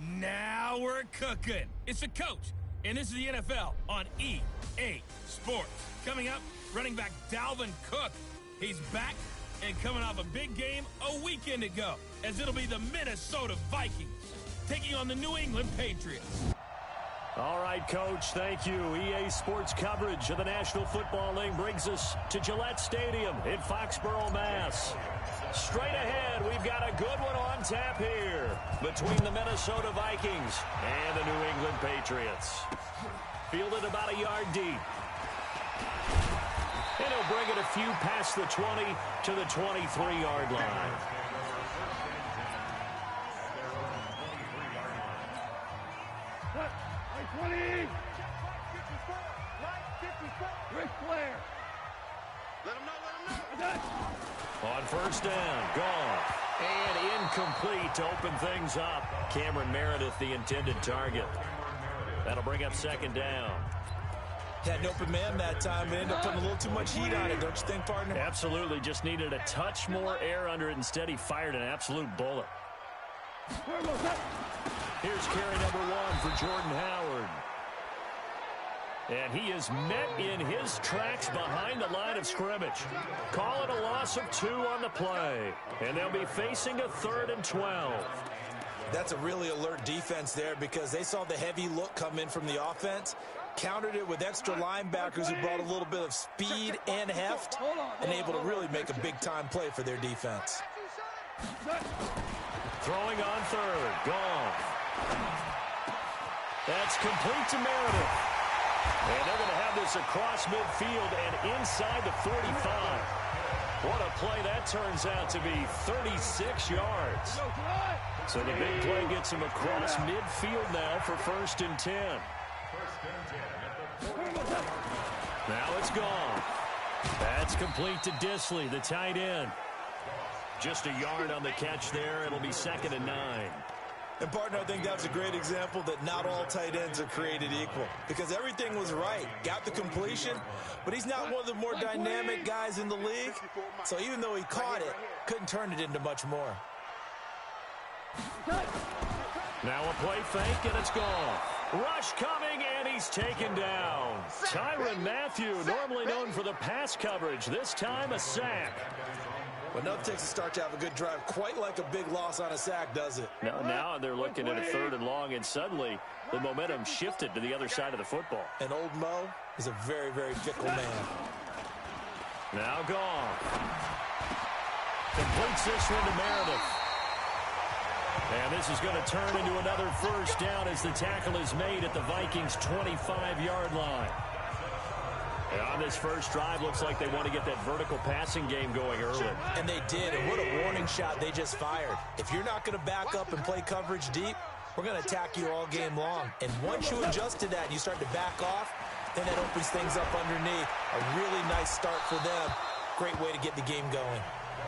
Now we're cooking. It's the coach, and this is the NFL on EA Sports. Coming up, running back Dalvin Cook. He's back and coming off a big game a weekend ago, as it'll be the Minnesota Vikings taking on the New England Patriots. All right, Coach, thank you. EA Sports coverage of the National Football League brings us to Gillette Stadium in Foxborough, Mass. Straight ahead, we've got a good one on tap here between the Minnesota Vikings and the New England Patriots. Fielded about a yard deep. And he'll bring it a few past the 20 to the 23-yard line. On first down, gone. And incomplete to open things up. Cameron Meredith, the intended target. That'll bring up second down. Had an open man that time, but ended up putting a little too much heat on it, don't you think, partner? Absolutely. Just needed a touch more air under it. Instead, he fired an absolute bullet. Here's carry number 1 for Jordan Howard. And he is met in his tracks behind the line of scrimmage. Call it a loss of 2 on the play. And they'll be facing a 3rd and 12. That's a really alert defense there because they saw the heavy look come in from the offense, countered it with extra linebackers who brought a little bit of speed and heft, and able to really make a big-time play for their defense. Throwing on 3rd. Gone. That's complete to Meredith. And they're going to have this across midfield and inside the 45. What a play that turns out to be, 36 yards. So the big play gets him across midfield now for 1st and 10. Now it's gone. That's complete to Disley, the tight end. Just a yard on the catch there. It'll be 2nd and 9. And, partner, I think that's a great example that not all tight ends are created equal because everything was right. Got the completion, but he's not one of the more dynamic guys in the league. So even though he caught it, couldn't turn it into much more. Now a play fake, and it's gone. Rush coming, and he's taken down. Tyrann Mathieu, normally known for the pass coverage, this time a sack. But nothing takes a start to have a good drive quite like a big loss on a sack, does it? Now they're looking at a 3rd and long, and suddenly the momentum shifted to the other side of the football. And old Mo is a very, very fickle man. Now gone. Completes this one to Meredith. And this is going to turn into another 1st down as the tackle is made at the Vikings' 25-yard line. And on this first drive, looks like they want to get that vertical passing game going early. And they did, and what a warning shot they just fired. If you're not going to back up and play coverage deep, we're going to attack you all game long. And once you adjust to that and you start to back off, then that opens things up underneath. A really nice start for them. Great way to get the game going.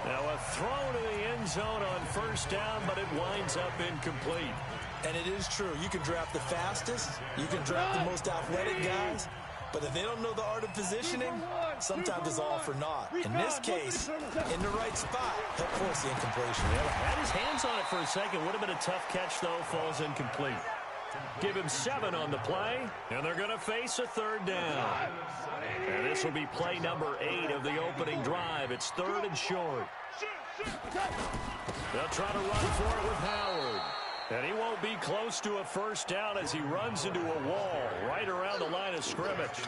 Now a throw to the end zone on 1st down, but it winds up incomplete. And it is true. You can draft the fastest. You can draft the most athletic guys. But if they don't know the art of positioning, sometimes it's all for naught. In this case, in the right spot, he'll force the incompletion. Yeah, had his hands on it for a second. Would have been a tough catch, though. Falls incomplete. Give him 7 on the play, and they're going to face a 3rd down. And this will be play number 8 of the opening drive. It's 3rd and short. They'll try to run for it with Howard. And he won't be close to a 1st down as he runs into a wall right around the line of scrimmage.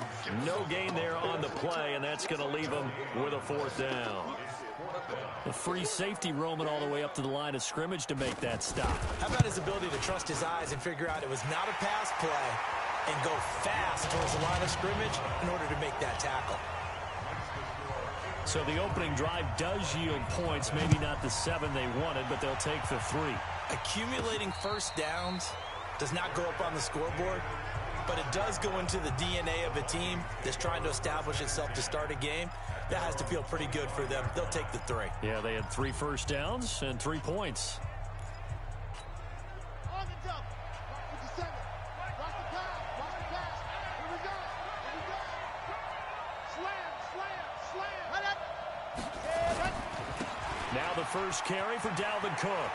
No gain there on the play, and that's going to leave him with a 4th down. A free safety roaming all the way up to the line of scrimmage to make that stop. How about his ability to trust his eyes and figure out it was not a pass play and go fast towards the line of scrimmage in order to make that tackle? So the opening drive does yield points, maybe not the 7 they wanted, but they'll take the 3. Accumulating 1st downs does not go up on the scoreboard, but it does go into the DNA of a team that's trying to establish itself to start a game. That has to feel pretty good for them. They'll take the 3. Yeah, they had 3 1st downs and 3 points. On the jump. Watch the 7. Watch the pass. Watch the pass. Here we go. Here we go. Slam, slam, slam. Now the first carry for Dalvin Cook.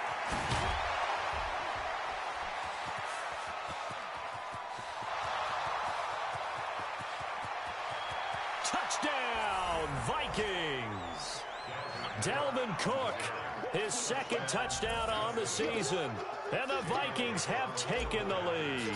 Touchdown, Vikings. Dalvin Cook, his second touchdown on the season. And the Vikings have taken the lead.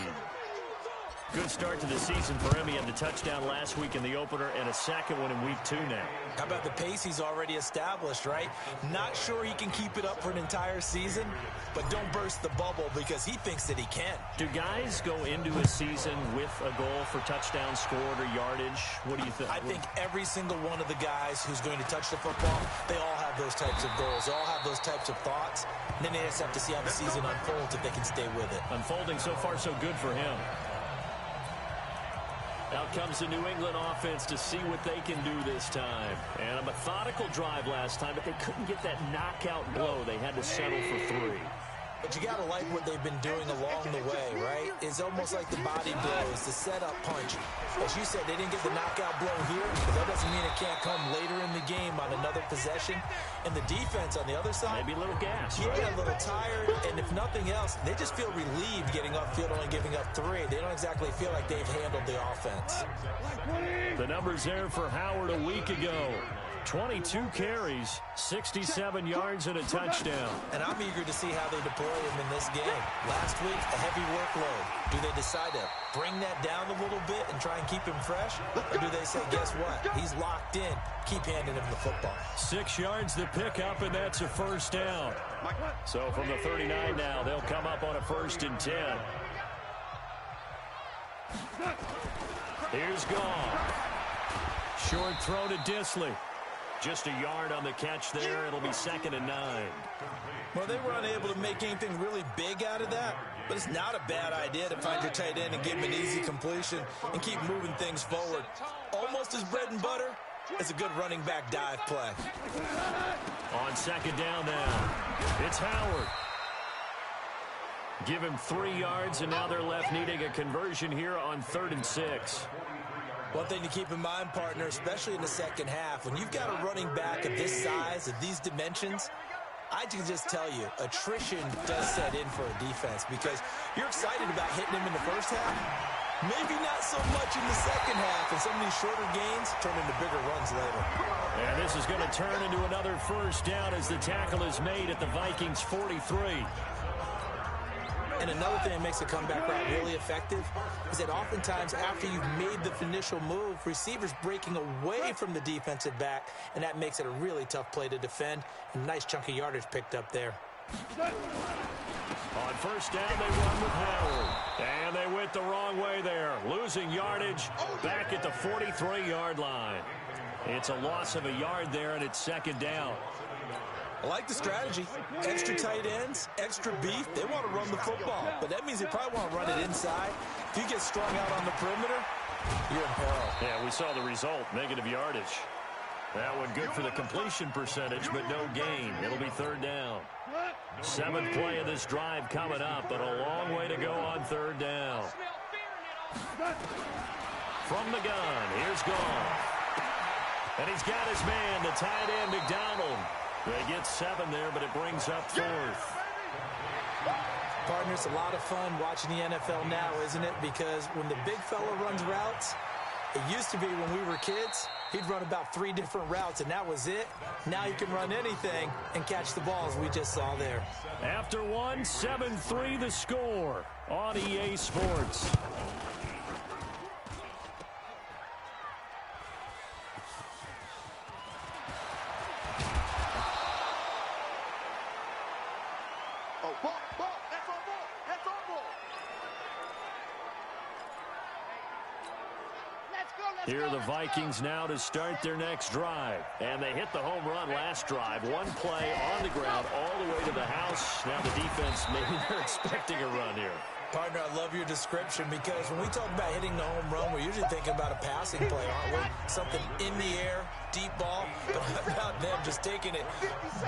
Good start to the season for him. He had the touchdown last week in the opener and a second one in week 2 now. How about the pace he's already established, right? Not sure he can keep it up for an entire season, but don't burst the bubble because he thinks that he can. Do guys go into a season with a goal for touchdown scored or yardage? What do you think? I think every single one of the guys who's going to touch the football, they all have those types of goals. They all have those types of thoughts. And then they just have to see how the season unfolds if they can stay with it. Unfolding so far so good for him. Out comes the New England offense to see what they can do this time. And a methodical drive last time, but they couldn't get that knockout blow. They had to settle for 3. But you got to like what they've been doing along the way, right? It's almost like the body blows, the setup punch. As you said, they didn't get the knockout blow here, but that doesn't mean it can't come later in the game on another possession. And the defense on the other side, maybe a little gas. Yeah, a little tired. And if nothing else, they just feel relieved getting upfield, only giving up 3. They don't exactly feel like they've handled the offense. The numbers there for Howard a week ago. 22 carries, 67 yards, and a touchdown. And I'm eager to see how they deploy him in this game. Last week, a heavy workload. Do they decide to bring that down a little bit and try and keep him fresh? Or do they say, guess what? He's locked in. Keep handing him the football. 6 yards to pick up, and that's a first down. So from the 39 now, they'll come up on a 1st and 10. Here's Gone. Short throw to Disley. Just a yard on the catch there. It'll be 2nd and 9. Well, they were unable to make anything really big out of that, but it's not a bad idea to find your tight end and give him an easy completion and keep moving things forward. Almost as bread and butter as a good running back dive play. On 2nd down now, it's Howard. Give him 3 yards, and now they're left needing a conversion here on 3rd and 6. One thing to keep in mind, partner, especially in the second half, when you've got a running back of this size, of these dimensions, I can just tell you, attrition does set in for a defense because you're excited about hitting him in the first half. Maybe not so much in the second half, and some of these shorter gains turn into bigger runs later. And this is going to turn into another first down as the tackle is made at the Vikings' 43. And another thing that makes a comeback route really effective is that oftentimes after you've made the initial move, receivers breaking away from the defensive back, and that makes it a really tough play to defend. A nice chunk of yardage picked up there. On 1st down, they run with Howard. And they went the wrong way there, losing yardage back at the 43-yard line. It's a loss of a yard there, and it's 2nd down. I like the strategy. Extra tight ends, extra beef. They want to run the football, but that means they probably want to run it inside. If you get strung out on the perimeter, you're in peril. Yeah, we saw the result, negative yardage. That one good for the completion percentage, but no gain. It'll be 3rd down. 7th play of this drive coming up, but a long way to go on 3rd down. From the gun, here's Gone. And he's got his man, the tight end, McDonald. They get 7 there, but it brings up 4th. Partner, it's a lot of fun watching the NFL now, isn't it? Because when the big fella runs routes, it used to be when we were kids, he'd run about 3 different routes, and that was it. Now you can run anything and catch the ball, as we just saw there. After 1, 7-3 the score on EA Sports. Here are the Vikings now to start their next drive. And they hit the home run last drive. 1 play on the ground all the way to the house. Now the defense, maybe they're expecting a run here. Partner, I love your description because when we talk about hitting the home run, we're usually thinking about a passing play, aren't we? Something in the air, deep ball, but how about them just taking it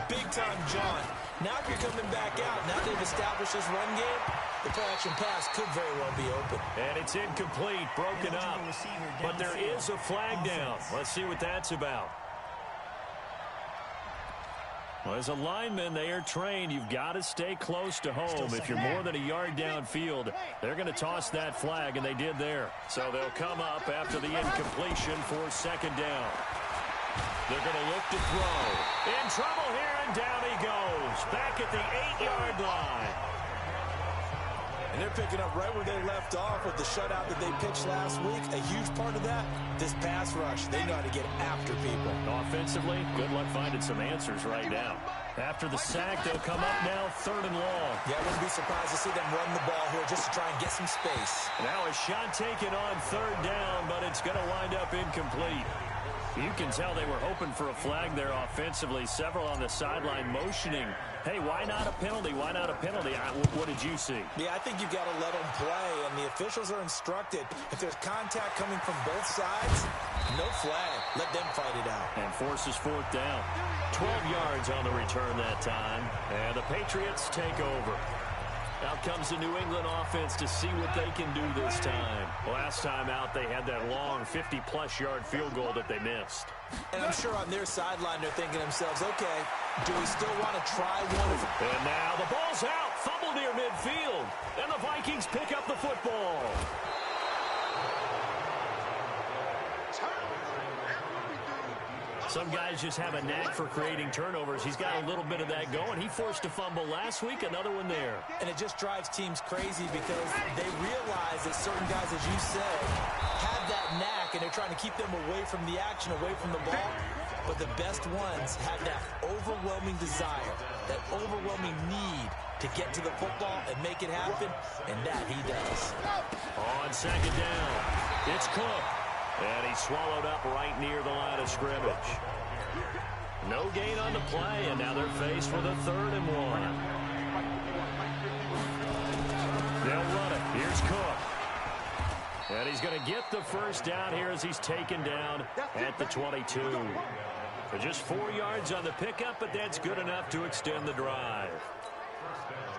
big time, John? Now if you're coming back out, now they've established this run game, the play-action pass could very well be open. And it's incomplete, broken up. But there is a flag down. Let's see what that's about. Well, as a lineman, they are trained. You've got to stay close to home. If you're more than a yard downfield, they're going to toss that flag, and they did there. So they'll come up after the incompletion for second down. They're going to look to throw. In trouble here, and down he goes. Back at the 8-yard line. And they're picking up right where they left off with the shutout that they pitched last week. A huge part of that, this pass rush. They know how to get after people. Offensively, good luck finding some answers right now. After the sack, they'll come up now 3rd and long. Yeah, I wouldn't be surprised to see them run the ball here just to try and get some space. Now a shot taken on 3rd down, but it's going to wind up incomplete. You can tell they were hoping for a flag there offensively. Several on the sideline motioning. Hey, why not a penalty? Why not a penalty? What did you see? Yeah, I think you've got to let them play, and the officials are instructed. If there's contact coming from both sides, no flag. Let them fight it out. And forces 4th down. 12 yards on the return that time. And the Patriots take over. Out comes the New England offense to see what they can do this time. Last time out, they had that long 50-plus yard field goal that they missed. And I'm sure on their sideline, they're thinking to themselves, okay, do we still want to try one? And now the ball's out. Fumble near midfield. And the Vikings pick up the football. Some guys just have a knack for creating turnovers. He's got a little bit of that going. He forced a fumble last week, another one there. And it just drives teams crazy because they realize that certain guys, as you said, have that knack, and they're trying to keep them away from the action, away from the ball. But the best ones have that overwhelming desire, that overwhelming need to get to the football and make it happen, and that he does. On second down, it's Cook. And he's swallowed up right near the line of scrimmage. No gain on the play, and now they're faced with a 3rd and 1. They'll run it. Here's Cook. And he's going to get the first down here as he's taken down at the 22. So just 4 yards on the pickup, but that's good enough to extend the drive.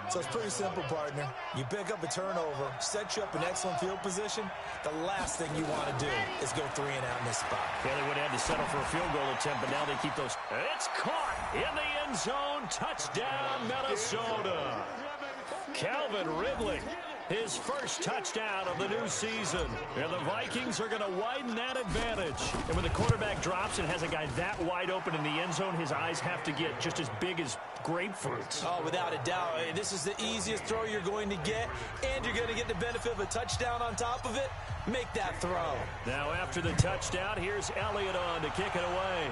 So it's pretty simple, partner. You pick up a turnover, set you up in excellent field position. The last thing you want to do is go 3 and out in this spot. Yeah, they would have had to settle for a field goal attempt, but now they keep those. It's caught in the end zone. Touchdown, Minnesota. Calvin Ridley, his first touchdown of the new season. And the Vikings are going to widen that advantage. And when the quarterback drops and has a guy that wide open in the end zone, his eyes have to get just as big as grapefruits. Oh, without a doubt. This is the easiest throw you're going to get, and you're going to get the benefit of a touchdown on top of it. Make that throw. Now after the touchdown, here's Elliott on to kick it away.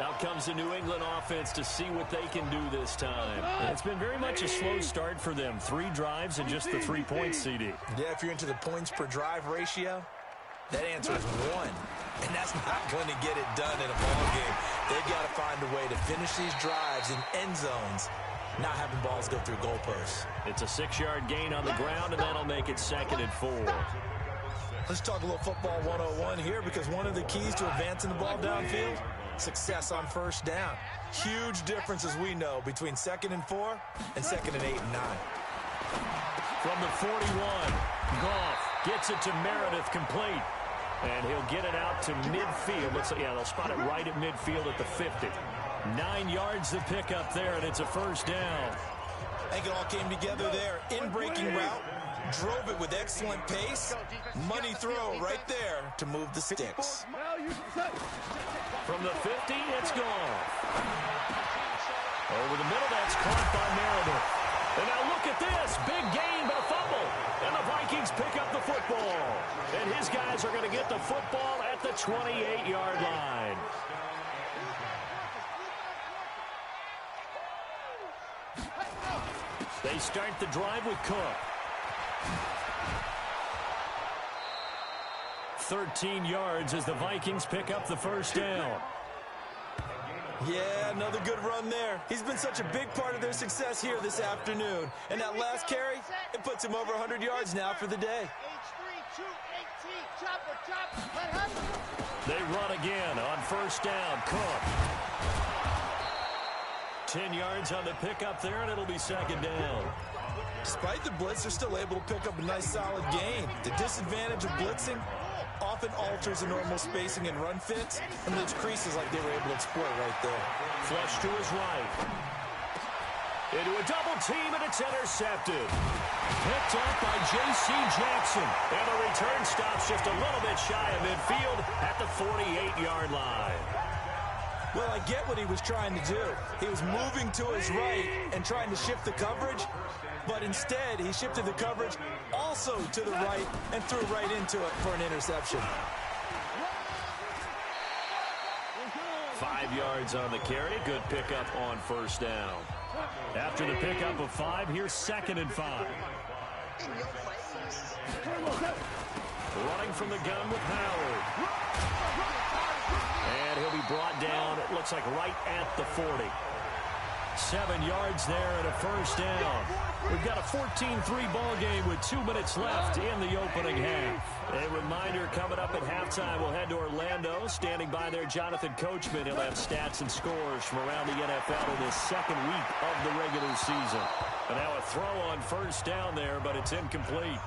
Out comes the New England offense to see what they can do this time. And it's been very much a slow start for them. 3 drives and just the 3 points, CD. Yeah, if you're into the points per drive ratio, that answer is 1. And that's not going to get it done in a ball game. They've got to find a way to finish these drives in end zones, not having balls go through goalposts. It's a 6-yard gain on the ground, and that'll make it 2nd and 4. Let's talk a little football 101 here, because one of the keys to advancing the ball downfield, success on first down. Huge difference, as we know, between 2nd and 4 and 2nd and 8 and 9. From the 41, Goff gets it to Meredith complete. And he'll get it out to midfield. They'll spot it right at midfield at the 50. 9 yards to pick up there, and it's a first down. I think it all came together there. In-breaking route, drove it with excellent pace. Money throw right there to move the sticks. From the 50, it's gone. Over the middle, that's caught by Meredith. And now look at this. Big gain, but a fumble. And the Vikings pick up the football. And his guys are going to get the football at the 28-yard line. They start the drive with Cook. 13 yards as the Vikings pick up the first down. Yeah, another good run there. He's been such a big part of their success here this afternoon. And that last carry, it puts him over 100 yards now for the day. They run again on first down. Cook. 10 yards on the pickup there, and it'll be 2nd down. Despite the blitz, they're still able to pick up a nice solid gain. The disadvantage of blitzing often alters the normal spacing and run fits and leaves creases like they were able to exploit right there. Flush to his right. Into a double team, and it's intercepted. Picked up by J.C. Jackson. And the return stops just a little bit shy of midfield at the 48-yard line. Well, I get what he was trying to do. He was moving to his right and trying to shift the coverage, but instead he shifted the coverage also to the right and threw right into it for an interception. 5 yards on the carry. Good pickup on first down. After the pickup of 5, here's 2nd and 5. Running from the gun with Howard. And he'll be brought down, it looks like right at the 40. 7 yards there and a first down. We've got a 14-3 ball game with 2 minutes left in the opening half. A reminder, coming up at halftime, we'll head to Orlando. Standing by there, Jonathan Coachman. He'll have stats and scores from around the NFL in his second week of the regular season. And now a throw on first down there, but it's incomplete.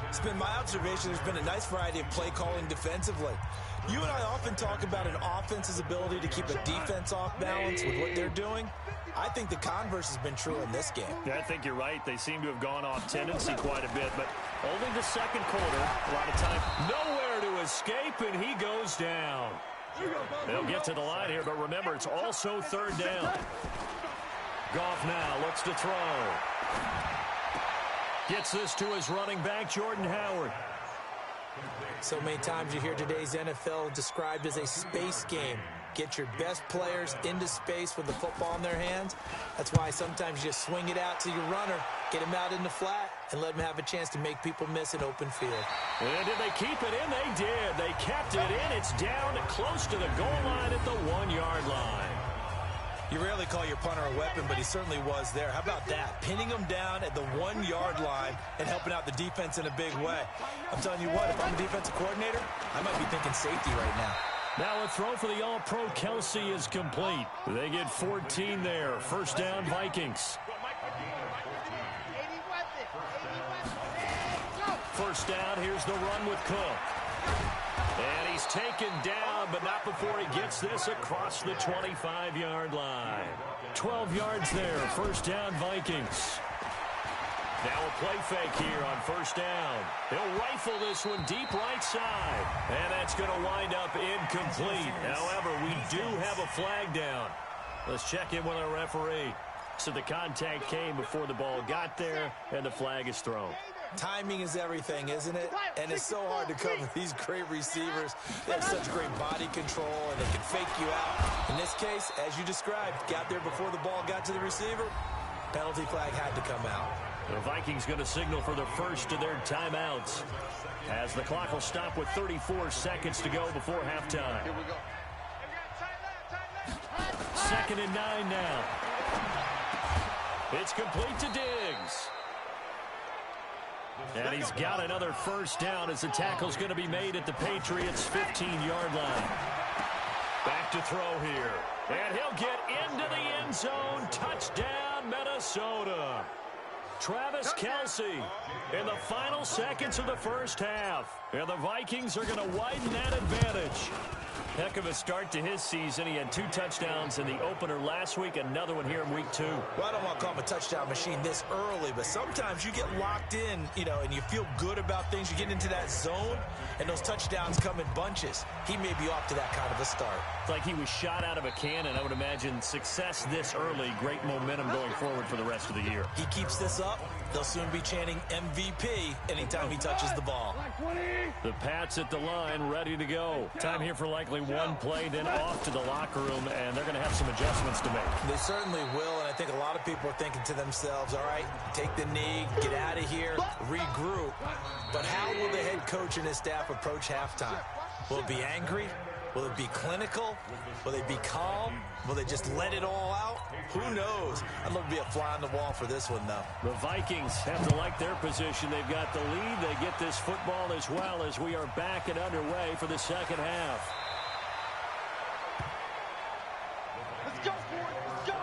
It's been my observation there's been a nice variety of play calling defensively. You and I often talk about an offense's ability to keep a defense off balance with what they're doing. I think the converse has been true in this game. Yeah, I think you're right. They seem to have gone off tendency quite a bit, but only the second quarter. A lot of time, nowhere to escape, and he goes down. They'll get to the line here, but remember, it's also third down. Goff now looks to throw. Gets this to his running back, Jordan Howard. So many times you hear today's NFL described as a space game. Get your best players into space with the football in their hands. That's why sometimes you just swing it out to your runner, get him out in the flat, and let him have a chance to make people miss an open field. And did they keep it in? They did. They kept it in. It's down close to the goal line at the 1-yard line. You rarely call your punter a weapon, but he certainly was there. How about that? Pinning him down at the 1-yard line and helping out the defense in a big way. I'm telling you what, if I'm a defensive coordinator, I might be thinking safety right now. Now a throw for the All-Pro Kelsey is complete. They get 14 there. First down, Vikings. First down, here's the run with Cook. And he's taken down, but not before he gets this across the 25-yard line. 12 yards there. First down, Vikings. Now a play fake here on first down. He'll rifle this one deep right side. And that's going to wind up incomplete. However, we do have a flag down. Let's check in with our referee. So the contact came before the ball got there, and the flag is thrown. Timing is everything, isn't it? And it's so hard to cover these great receivers. They have such great body control, and they can fake you out. In this case, as you described, got there before the ball got to the receiver. Penalty flag had to come out. The Vikings going to signal for the first of their timeouts, as the clock will stop with 34 seconds to go before halftime. Here we go. 2nd and 9 now. It's complete to Diggs. And he's got another first down as the tackle's going to be made at the Patriots' 15-yard line. Back to throw here. And he'll get into the end zone. Touchdown, Minnesota. Travis Kelce in the final seconds of the first half. And the Vikings are going to widen that advantage. Heck of a start to his season. He had 2 touchdowns in the opener last week, another one here in week 2. Well, I don't want to call him a touchdown machine this early, but sometimes you get locked in, and you feel good about things. You get into that zone, and those touchdowns come in bunches. He may be off to that kind of a start. It's like he was shot out of a cannon. I would imagine success this early, great momentum going forward for the rest of the year. He keeps this up, they'll soon be chanting MVP anytime he touches the ball. The Pats at the line, ready to go. Time here for likely one play, then off to the locker room, and they're going to have some adjustments to make. They certainly will, and I think a lot of people are thinking to themselves, all right, take the knee, get out of here, regroup. But how will the head coach and his staff approach halftime? Will it be angry? Will it be clinical? Will they be calm? Will they just let it all out? Who knows? I'd love to be a fly on the wall for this one, though. The Vikings have to like their position. They've got the lead. They get this football as well as we are back and underway for the second half. Let's go, boy. Let's go.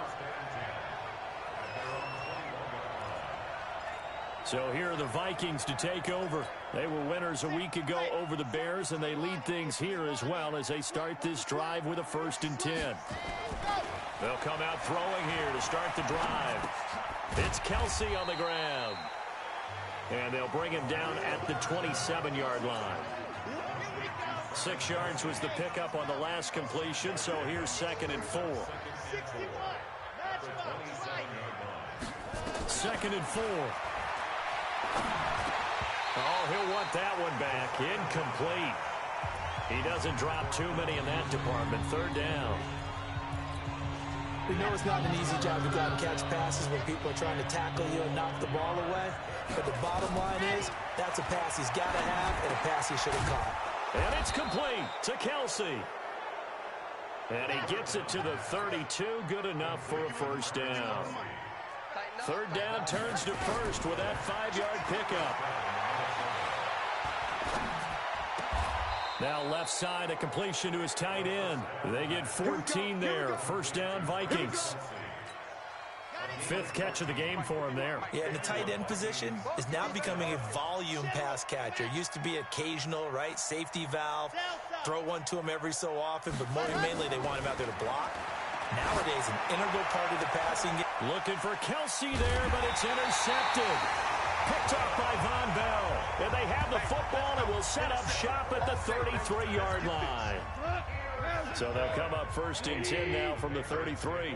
So here are the Vikings to take over. They were winners a week ago over the Bears, and they lead things here as well as they start this drive with a 1st and 10. They'll come out throwing here to start the drive. It's Kelsey on the ground. And they'll bring him down at the 27-yard line. 6 yards was the pickup on the last completion, so here's 2nd and 4. 2nd and 4. Oh, he'll want that one back. Incomplete. He doesn't drop too many in that department. 3rd down. We know it's not an easy job to go out and catch passes when people are trying to tackle you and knock the ball away. But the bottom line is, that's a pass he's got to have and a pass he should have caught. And it's complete to Kelsey. And he gets it to the 32. Good enough for a 1st down. 3rd down turns to 1st with that 5-yard pickup. Now left side, a completion to his tight end. They get 14 there. 1st down, Vikings. 5th catch of the game for him there. Yeah, and the tight end position is now becoming a volume pass catcher. Used to be occasional, right? Safety valve. Throw one to him every so often, but more mainly they want him out there to block. Nowadays, an integral part of the passing game. Looking for Kelsey there, but it's intercepted. Picked off by Von Bell. And they have the football and will set up shop at the 33-yard line. So they'll come up 1st and 10 now from the 33.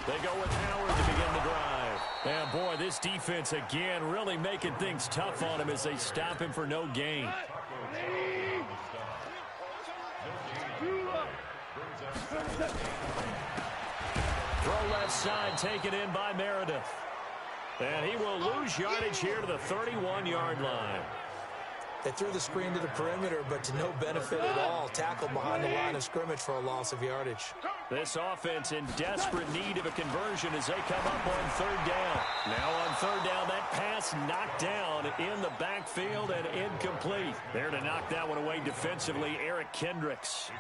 They go with Howard to begin the drive. And boy, this defense again really making things tough on him as they stop him for no gain. Throw left side, taken in by Meredith. And he will lose yardage here to the 31-yard line. They threw the screen to the perimeter, but to no benefit at all. Tackled behind the line of scrimmage for a loss of yardage. This offense in desperate need of a conversion as they come up on 3rd down. Now on 3rd down, that pass knocked down in the backfield and incomplete. There to knock that one away defensively, Eric Kendricks.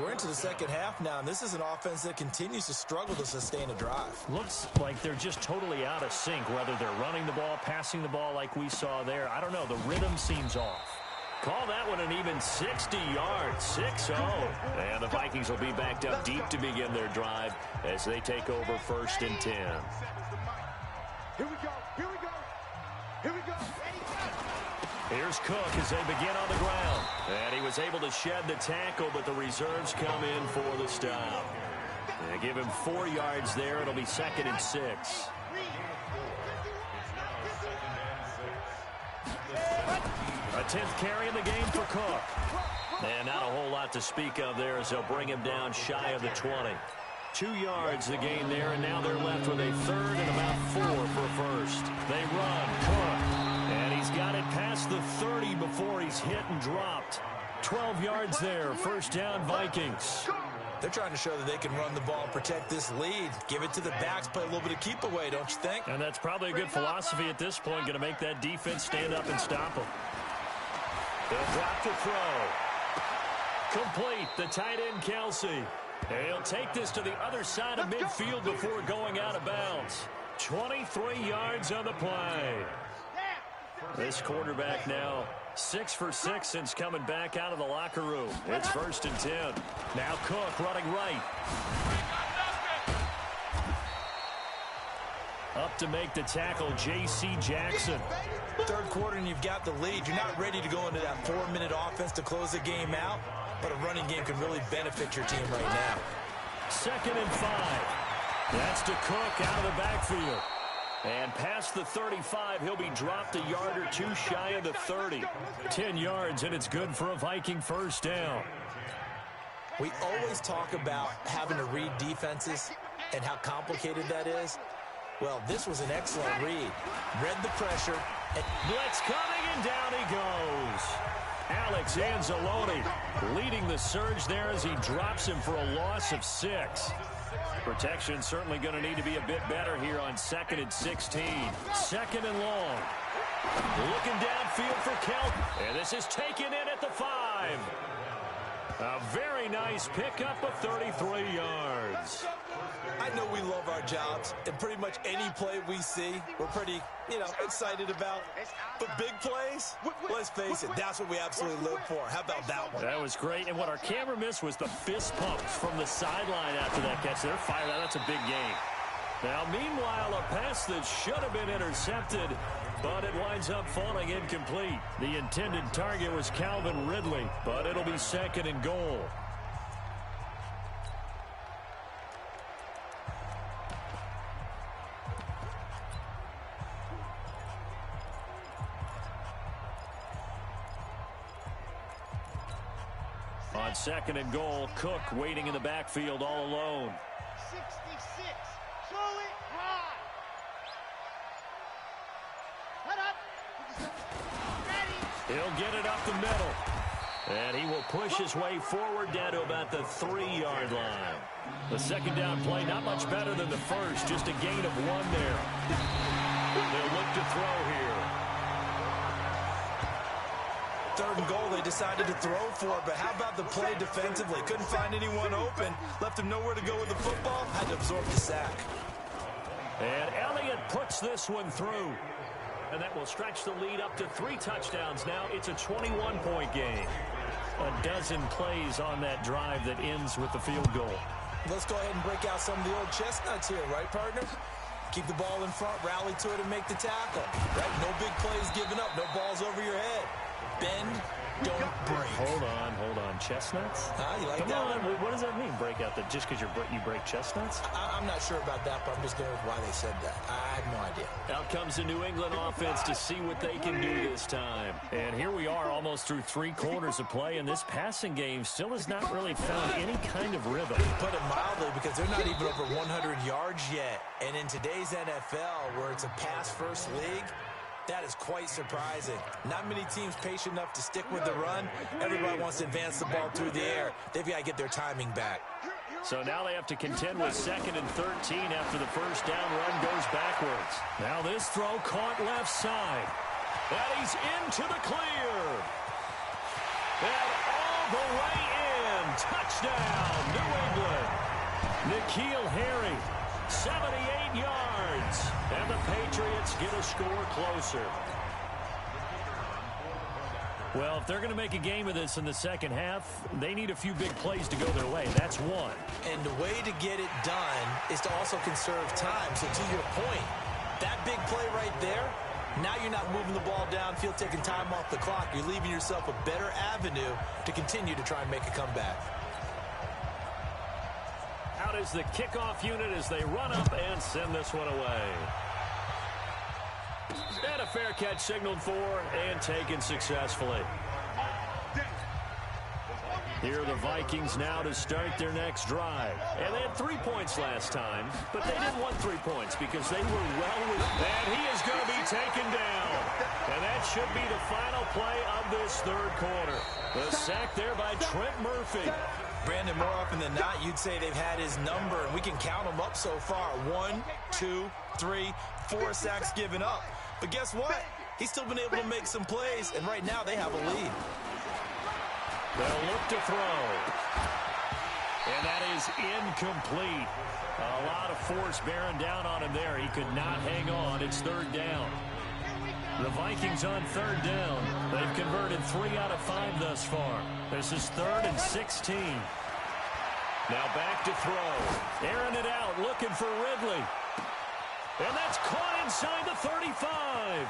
We're into the 2nd half now, and this is an offense that continues to struggle to sustain a drive. Looks like they're just totally out of sync, whether they're running the ball, passing the ball like we saw there. I don't know. The rhythm seems off. Call that one an even 60 yards, 6-0. And the Vikings will be backed up deep to begin their drive as they take over 1st and 10. Here we go. Here we go. Here we go. Here's Cook as they begin on the ground. And he was able to shed the tackle, but the reserves come in for the stop. They give him 4 yards there. It'll be 2nd and 6. A 10th carry in the game for Cook. And not a whole lot to speak of there as they'll bring him down shy of the 20. 2 yards the gain there, and now they're left with a 3rd and about 4 for a 1st. They run, Cook, and he's got it past the 30 before he's hit and dropped. 12 yards there, 1st down Vikings. They're trying to show that they can run the ball and protect this lead. Give it to the backs, play a little bit of keep away, don't you think? And that's probably a good philosophy at this point, going to make that defense stand up and stop them. They'll drop to throw. Complete, the tight end Kelsey. And he'll take this to the other side of midfield before going out of bounds. 23 yards on the play. This quarterback now 6 for 6 since coming back out of the locker room. It's 1st and 10. Now Cook running right. Up to make the tackle, J.C. Jackson. 3rd quarter and you've got the lead. You're not ready to go into that 4-minute offense to close the game out, but a running game can really benefit your team right now. 2nd and 5. That's to Cook out of the backfield. And past the 35, he'll be dropped a yard or 2 shy of the 30. 10 yards, and it's good for a Viking 1st down. We always talk about having to read defenses and how complicated that is. Well, this was an excellent read. Read the pressure. Blitz coming, and down he goes. Alex Anzalone leading the surge there as he drops him for a loss of 6. Protection certainly going to need to be a bit better here on 2nd and 16. 2nd and long. Looking downfield for Kelton. And this is taken in at the 5. A very nice pickup of 33 yards. I know we love our jobs, and pretty much any play we see, we're pretty, excited about. But big plays, let's face it, that's what we absolutely live for. How about that one? That was great, and what our camera missed was the fist pumps from the sideline after that catch. They're fired out. That's a big game. Now, meanwhile, a pass that should have been intercepted, but it winds up falling incomplete. The intended target was Calvin Ridley, but it'll be 2nd and goal. On 2nd and goal, Cook waiting in the backfield all alone. 66. Throw it high. Head up. Ready. He'll get it up the middle. And he will push his way forward down to about the 3-yard line. The second down play, not much better than the first, just a gain of 1 there. They'll look to throw here. 3rd and goal, they decided to throw for it, but how about the play defensively? Couldn't find anyone open, left him nowhere to go with the football, had to absorb the sack. And Elliott puts this one through. And that will stretch the lead up to 3 touchdowns now. It's a 21-point game. A dozen plays on that drive that ends with the field goal. Let's go ahead and break out some of the old chestnuts here, right, partner? Keep the ball in front, rally to it, and make the tackle. Right? No big plays given up, no balls over your head. Bend, don't break. Hold on. Chestnuts? You like Come that on. one? What does that mean, break out? That just because you break chestnuts? I'm not sure about that, but I'm just going with why they said that. I have no idea. Out comes the New England offense to see what they can do this time. And here we are almost through 3 quarters of play, and this passing game still has not really found any kind of rhythm. Put it mildly, because they're not even over 100 yards yet. And in today's NFL, where it's a pass-first league, that is quite surprising. Not many teams patient enough to stick with the run. Everybody wants to advance the ball through the air. They've got to get their timing back. So now they have to contend with 2nd and 13 after the first down run goes backwards. Now this throw caught left side. And he's into the clear. And all the way in. Touchdown, New England. N'Keal Harry, 78 yards. And the Patriots get a score closer. Well, if they're going to make a game of this in the second half, they need a few big plays to go their way. That's one. And the way to get it done is to also conserve time. So to your point, that big play right there, now you're not moving the ball downfield, taking time off the clock. You're leaving yourself a better avenue to continue to try and make a comeback. Out is the kickoff unit as they run up and send this one away. And a fair catch signaled for and taken successfully. Here are the Vikings now to start their next drive. And they had 3 points last time, but they didn't want 3 points because they were well within. And he is going to be taken down. And that should be the final play of this 3rd quarter. The sack there by Trent Murphy. Brandon, more often than not, you'd say they've had his number, and we can count them up so far. 1, 2, 3, 4 sacks given up. But guess what? He's still been able to make some plays, and right now they have a lead. They'll look to throw. And that is incomplete. A lot of force bearing down on him there. He could not hang on. It's 3rd down. The Vikings on 3rd down. They've converted 3 out of 5 thus far. This is 3rd and 16. Now back to throw. Airing it out, looking for Ridley. And that's caught inside the 35.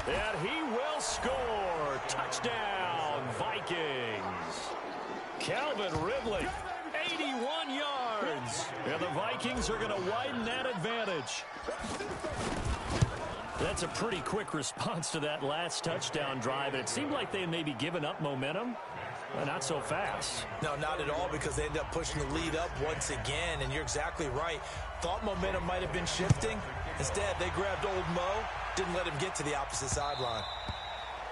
And he will score. Touchdown, Vikings. Calvin Ridley, 81 yards. And the Vikings are going to widen that advantage. That's a pretty quick response to that last touchdown drive. And it seemed like they had maybe given up momentum. Well, not so fast. No, not at all, because they ended up pushing the lead up once again. And you're exactly right. Thought momentum might have been shifting. Instead, they grabbed old Mo, didn't let him get to the opposite sideline.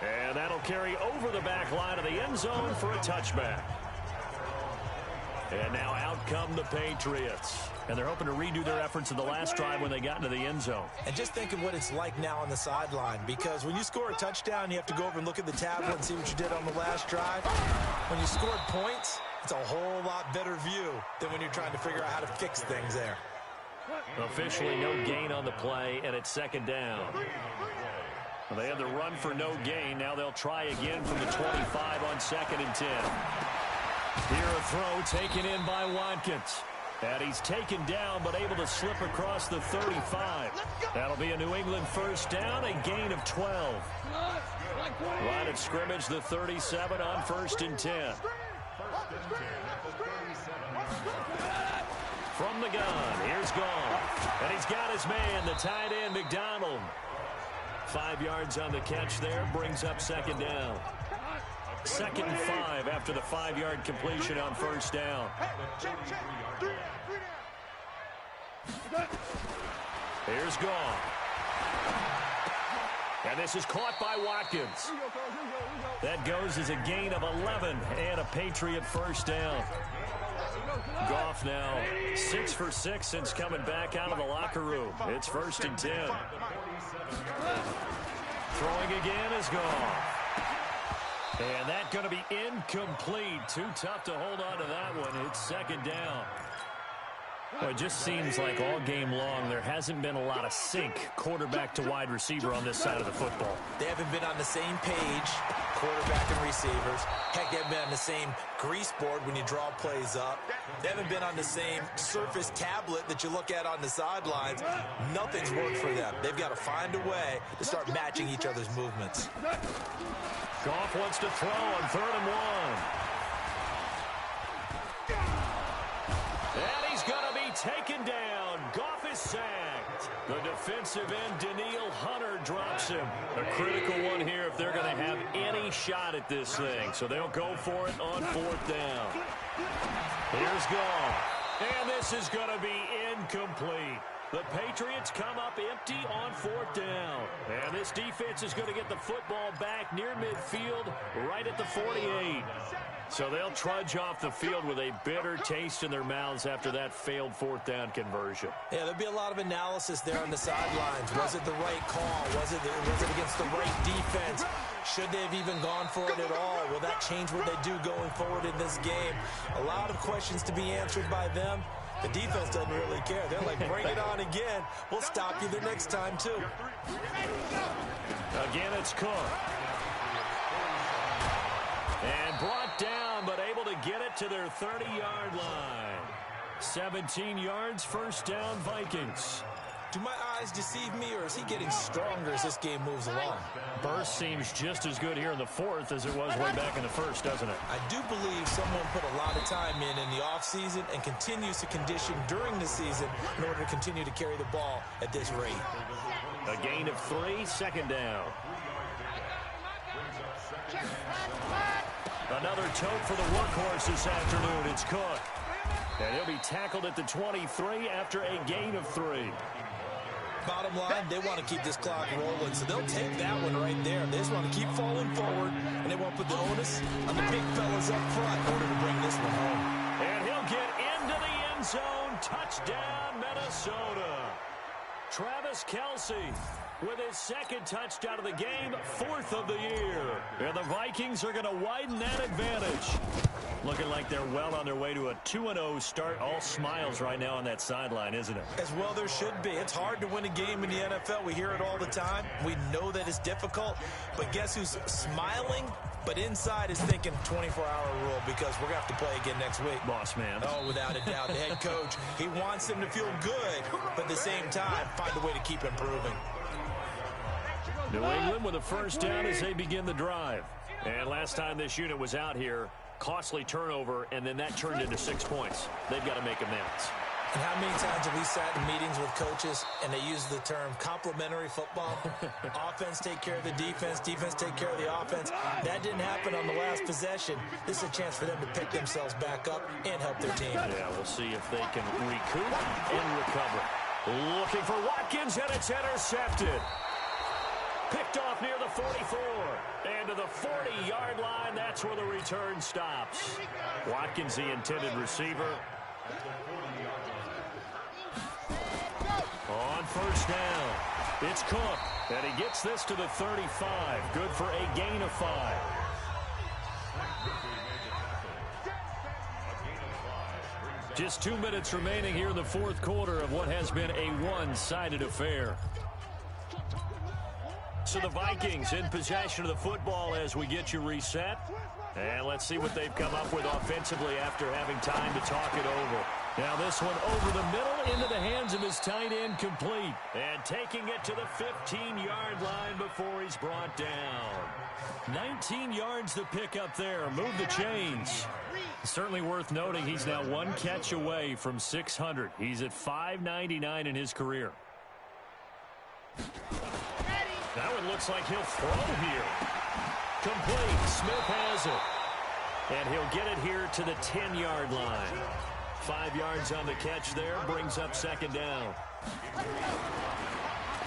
And that'll carry over the back line of the end zone for a touchback. And now out come the Patriots. And they're hoping to redo their efforts in the last drive when they got into the end zone. And just think of what it's like now on the sideline, because when you score a touchdown, you have to go over and look at the tablet and see what you did on the last drive. When you scored points, it's a whole lot better view than when you're trying to figure out how to fix things there. Officially no gain on the play, and it's second down. Well, they had the run for no gain. Now they'll try again from the 25 on 2nd and 10. Here a throw taken in by Watkins. And he's taken down but able to slip across the 35. That'll be a New England first down, a gain of 12. Line of scrimmage, the 37 on 1st and 10. From the gun, here's Goff. And he's got his man, the tight end, McDonald. 5 yards on the catch there, brings up second down. 2nd and 5 after the 5-yard completion on first down. Here's Goff. And this is caught by Watkins. That goes as a gain of 11 and a Patriot first down. Goff now 6 for 6 since coming back out of the locker room. It's 1st and 10. Throwing again is Goff. And that's going to be incomplete. Too tough to hold on to that one. It's second down. Well, it just seems like all game long there hasn't been a lot of sync quarterback to wide receiver on this side of the football. They haven't been on the same page, quarterback and receivers. Heck, they haven't been on the same grease board when you draw plays up. They haven't been on the same surface tablet that you look at on the sidelines. Nothing's worked for them. They've got to find a way to start matching each other's movements. Goff wants to throw on 3rd and 1. And he's going to be taken down. Goff is sacked. The defensive end, Daniil Hunter, drops him. A critical one here if they're going to have any shot at this thing. So they'll go for it on 4th down. Here's Goff. And this is going to be incomplete. The Patriots come up empty on 4th down. And this defense is going to get the football back near midfield, right at the 48. So they'll trudge off the field with a bitter taste in their mouths after that failed 4th down conversion. Yeah, there'll be a lot of analysis there on the sidelines. Was it the right call? Was it against the right defense? Should they have even gone for it at all? Will that change what they do going forward in this game? A lot of questions to be answered by them. The defense doesn't really care. They're like, bring it on again. We'll stop you the next time, too. Again, it's Cook. And brought down, but able to get it to their 30-yard line. 17 yards, first down, Vikings. Do my eyes deceive me, or is he getting stronger as this game moves along? Burst seems just as good here in the 4th as it was way back in the 1st, doesn't it? I do believe someone put a lot of time in the offseason and continues to condition during the season in order to continue to carry the ball at this rate. A gain of 3, second down. Another tote for the workhorse this afternoon. It's Cook. And he'll be tackled at the 23 after a gain of 3. Bottom line, they want to keep this clock rolling, so they'll take that one right there. They just want to keep falling forward, and they want to put the onus on the big fellas up front in order to bring this one home. And he'll get into the end zone. Touchdown, Minnesota. Travis Kelce with his 2nd touchdown of the game, 4th of the year. And the Vikings are going to widen that advantage. Looking like they're well on their way to a 2-0 start. All smiles right now on that sideline, isn't it? As well there should be. It's hard to win a game in the NFL. We hear it all the time. We know that it's difficult. But guess who's smiling? But inside is thinking 24-hour rule, because we're going to have to play again next week. Boss man. Oh, without a doubt. The head coach, he wants them to feel good, but at the same time, find a way to keep improving. New England with a first down as they begin the drive. And last time this unit was out here, costly turnover, and then that turned into 6 points. They've got to make amends. And how many times have we sat in meetings with coaches and they use the term complementary football? Offense take care of the defense, defense take care of the offense. That didn't happen on the last possession. This is a chance for them to pick themselves back up and help their team. Yeah, we'll see if they can recoup and recover. Looking for Watkins, and it's intercepted. Picked off near the 44. And to the 40-yard line, that's where the return stops. Watkins, the intended receiver. On first down, it's Cook. And he gets this to the 35. Good for a gain of 5. Just 2 minutes remaining here in the fourth quarter of what has been a one-sided affair. So the Vikings in possession of the football as we get you reset. And let's see what they've come up with offensively after having time to talk it over. Now this one over the middle into the hands of his tight end, complete. And taking it to the 15-yard line before he's brought down. 19 yards to pick up there. Move the chains. Certainly worth noting he's now one catch away from 600. He's at 599 in his career. That one looks like he'll throw here. Complete. Smith has it. And he'll get it here to the 10-yard line. 5 yards on the catch there. Brings up second down.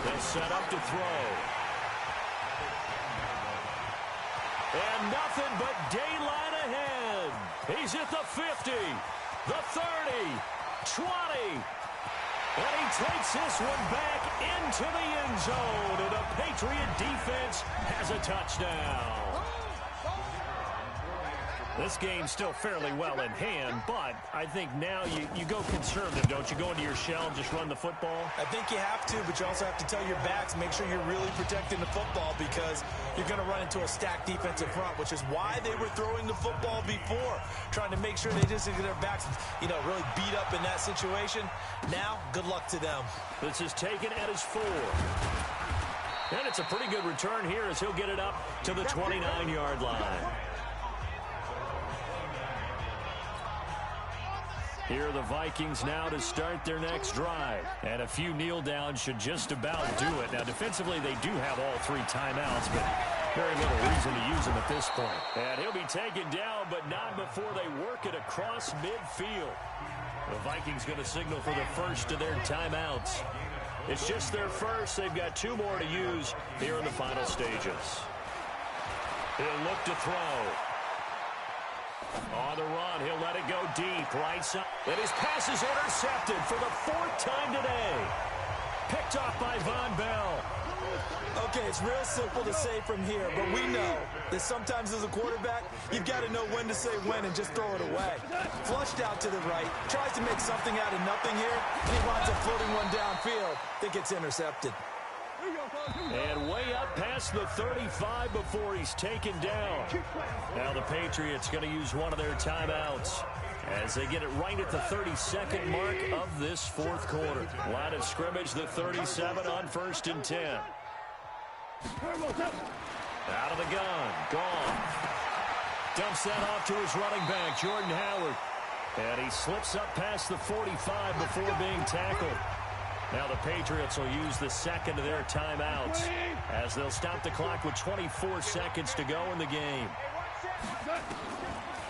They'll set up to throw. And nothing but daylight ahead. He's at the 50, the 30, 20. And he takes this one back into the end zone. And the Patriot defense has a touchdown. This game's still fairly well in hand, but I think now you go conservative, don't you? Go into your shell and just run the football? I think you have to, but you also have to tell your backs, make sure you're really protecting the football because you're going to run into a stacked defensive front, which is why they were throwing the football before, trying to make sure they just get their backs, really beat up in that situation. Now, good luck to them. This is taken at his 4. And it's a pretty good return here as he'll get it up to the 29-yard line. Here are the Vikings now to start their next drive. And a few kneel downs should just about do it. Now, defensively, they do have all 3 timeouts, but very little reason to use them at this point. And he'll be taken down, but not before they work it across midfield. The Vikings going to signal for the first of their timeouts. It's just their first. They've got 2 more to use here in the final stages. He'll look to throw. On the run, he'll let it go deep, right side. And his pass is intercepted for the 4th time today. Picked off by Von Bell. Okay, it's real simple to say from here, but we know that sometimes as a quarterback, you've got to know when to say when and just throw it away. Flushed out to the right, tries to make something out of nothing here, and he winds up floating one downfield that gets intercepted. And way up past the 35 before he's taken down. Now the Patriots going to use one of their timeouts as they get it right at the 32nd mark of this fourth quarter. Line of scrimmage, the 37 on 1st and 10. Out of the gun, gone. Dumps that off to his running back, Jordan Howard. And he slips up past the 45 before being tackled. Now the Patriots will use the second of their timeouts as they'll stop the clock with 24 seconds to go in the game.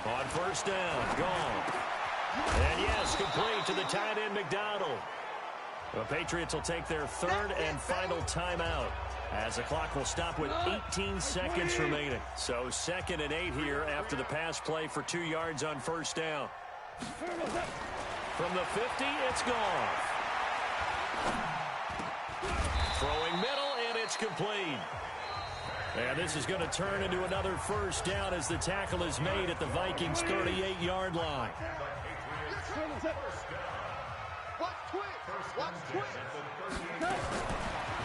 On 1st down, gone. And yes, complete to the tight end, McDonald. The Patriots will take their 3rd and final timeout as the clock will stop with 18 seconds remaining. So 2nd and 8 here after the pass play for 2 yards on 1st down. From the 50, it's gone. Throwing middle, and it's complete. And this is going to turn into another 1st down as the tackle is made at the Vikings' 38-yard line.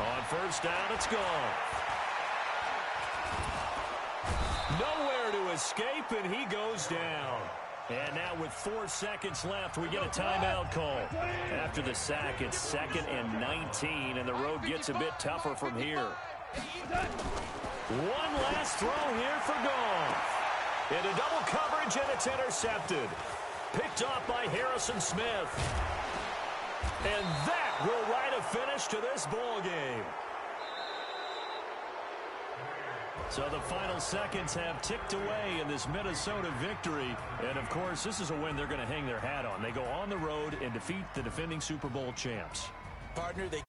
On 1st down, it's gone. Nowhere to escape, and he goes down. And now with 4 seconds left, we get a timeout call. After the sack, it's 2nd and 19, and the road gets a bit tougher from here. One last throw here for Goff. Into double coverage, and it's intercepted. Picked off by Harrison Smith. And that will write a finish to this ball game. So the final seconds have ticked away in this Minnesota victory. And, of course, this is a win they're going to hang their hat on. They go on the road and defeat the defending Super Bowl champs. Partner, they